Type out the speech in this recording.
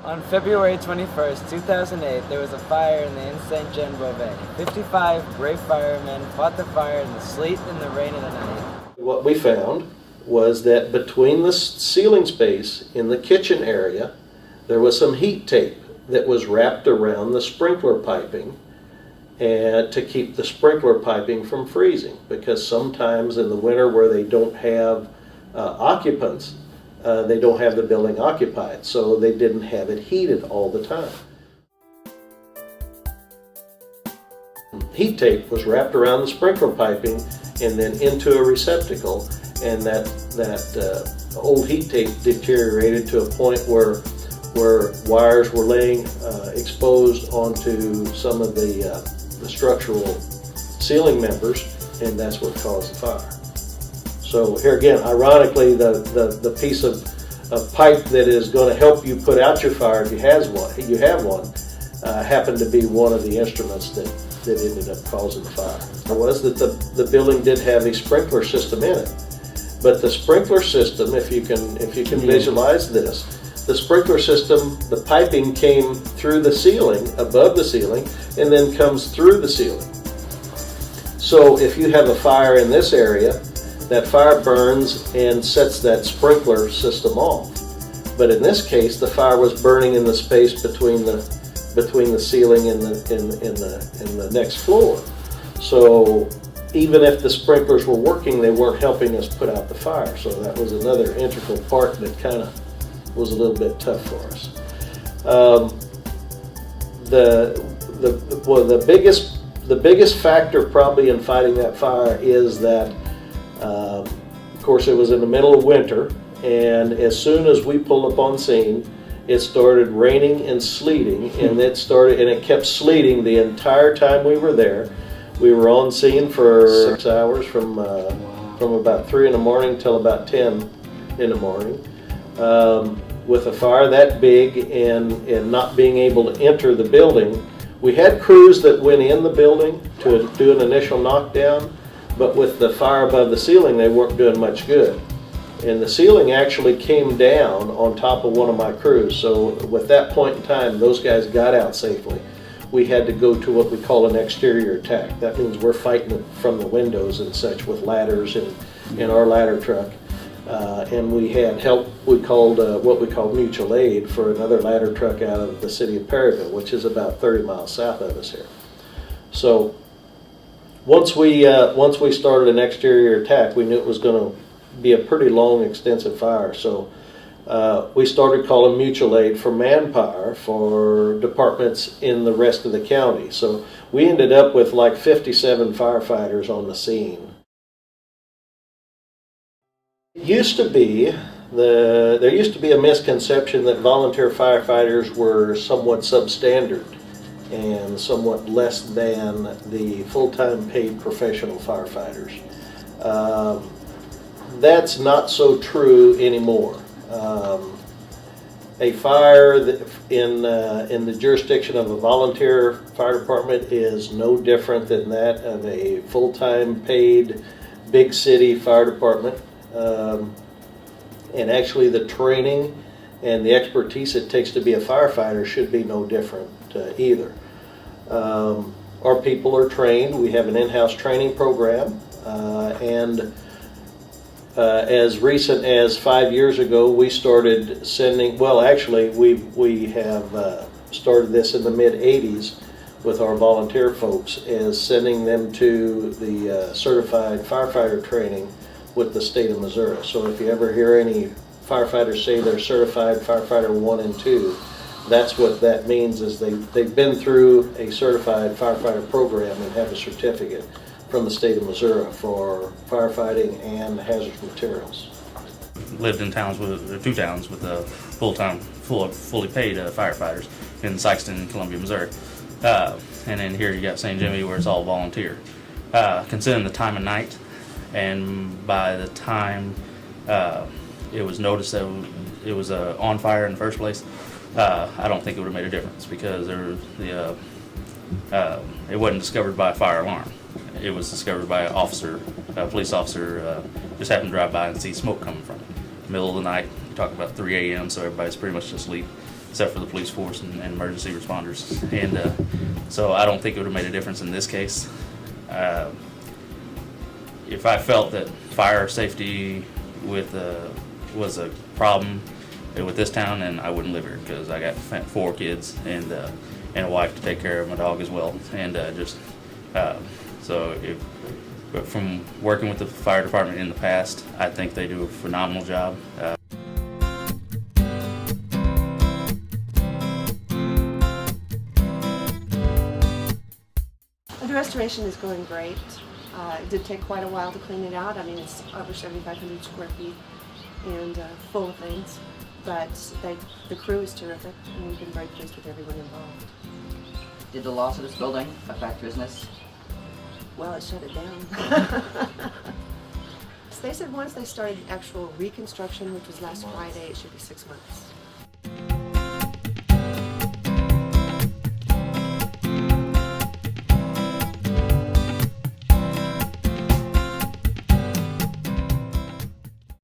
On February 21st, 2008, there was a fire in the Enceinte Jean Beauvais. 55 brave firemen fought the fire in the sleet and the rain of the night. What we found was that between the ceiling space in the kitchen area, there was some heat tape that was wrapped around the sprinkler piping and to keep the sprinkler piping from freezing, because sometimes in the winter where they don't have occupants, they don't have the building occupied, so they didn't have it heated all the time. Heat tape was wrapped around the sprinkler piping and then into a receptacle, and that old heat tape deteriorated to a point where wires were laying exposed onto some of the structural ceiling members, and that's what caused the fire. So here again, ironically, the piece of pipe that is going to help you put out your fire if you have one, happened to be one of the instruments that ended up causing the fire. It was that the building did have a sprinkler system in it, but the sprinkler system, if you can visualize this, the sprinkler system, the piping came through the ceiling, above the ceiling, and then comes through the ceiling. So if you have a fire in this area, that fire burns and sets that sprinkler system off. But in this case, the fire was burning in the space between the ceiling and the next floor. So even if the sprinklers were working, they weren't helping us put out the fire. So that was another integral part that kind of was a little bit tough for us. The biggest factor probably in fighting that fire is that, of course, it was in the middle of winter, and as soon as we pulled up on scene, it started raining and sleeting, and it kept sleeting the entire time we were there. We were on scene for 6 hours, from about 3 in the morning till about 10 in the morning. With a fire that big and not being able to enter the building, we had crews that went in the building to do an initial knockdown, but with the fire above the ceiling, they weren't doing much good. And the ceiling actually came down on top of one of my crews. So with that point in time, those guys got out safely. We had to go to what we call an exterior attack. That means we're fighting it from the windows and such with ladders in our ladder truck. And we had help, what we called mutual aid for another ladder truck out of the city of Perryville, which is about 30 miles south of us here. So once we started an exterior attack, we knew it was going to be a pretty long, extensive fire. So we started calling mutual aid for manpower for departments in the rest of the county. So we ended up with like 57 firefighters on the scene. There used to be a misconception that volunteer firefighters were somewhat substandard and somewhat less than the full-time paid professional firefighters. That's not so true anymore. A fire in the jurisdiction of a volunteer fire department is no different than that of a full-time paid big city fire department. And actually the training and the expertise it takes to be a firefighter should be no different either. Our people are trained. We have an in-house training program, and as recent as 5 years ago, we started sending, well actually we have started this in the mid-'80s with our volunteer folks, as sending them to the certified firefighter training with the state of Missouri. So if you ever hear any firefighters say they're certified firefighter 1 and 2, that's what that means, is they've been through a certified firefighter program and have a certificate from the state of Missouri for firefighting and hazardous materials. Lived in towns with 2 towns with full-time, fully paid firefighters in Sykeston and Columbia, Missouri. And then here you got St. Jimmy, where it's all volunteer. Considering the time of night, and by the time it was noticed that it was on fire in the first place, I don't think it would have made a difference, because it wasn't discovered by a fire alarm. It was discovered by a police officer just happened to drive by and see smoke coming from it. Middle of the night, you talk about 3 a.m., so everybody's pretty much asleep. except for the police force and emergency responders. And so I don't think it would have made a difference in this case. If I felt that fire safety was a problem with this town, then I wouldn't live here, because I got 4 kids and a wife to take care of, my dog as well. And but from working with the fire department in the past, I think they do a phenomenal job. The restoration is going great. It did take quite a while to clean it out. I mean, it's over 7,500 square feet and full of things. But the crew is terrific, and we've been very pleased with everyone involved. Did the loss of this building affect business? Well, it shut it down. They said once they started actual reconstruction, which was last Friday, it should be 6 months.